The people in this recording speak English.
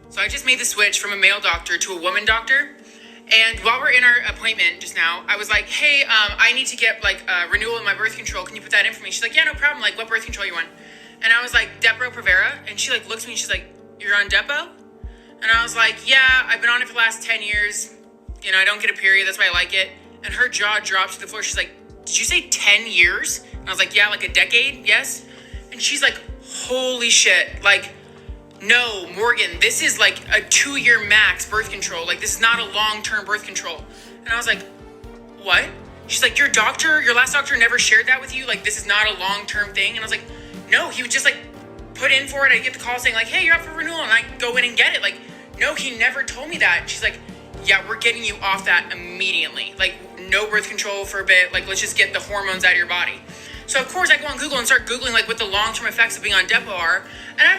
So I just made the switch from a male doctor to a woman doctor. And while we're in our appointment just now, I was like, hey, I need to get like a renewal of my birth control. Can you put that in for me? She's like, yeah, no problem. Like, what birth control you want? And I was like, Depo-Provera. And she like looks at me and she's like, you're on Depo? And I was like, yeah, I've been on it for the last 10 years. You know, I don't get a period. That's why I like it. And her jaw drops to the floor. She's like, did you say 10 years? And I was like, yeah, like a decade. Yes. And she's like, holy shit. Like, no, Morgan, this is like a 2-year max birth control. Like, this is not a long-term birth control. And I was like, what? She's like, your last doctor never shared that with you? Like, this is not a long-term thing? And I was like, no, he would just like put in for it. I get the call saying like, hey, you're up for renewal. And I go in and get it. Like, no, he never told me that. And she's like, yeah, we're getting you off that immediately. Like, no birth control for a bit. Like, let's just get the hormones out of your body. So, of course, I go on Google and start Googling like what the long-term effects of being on Depo are. And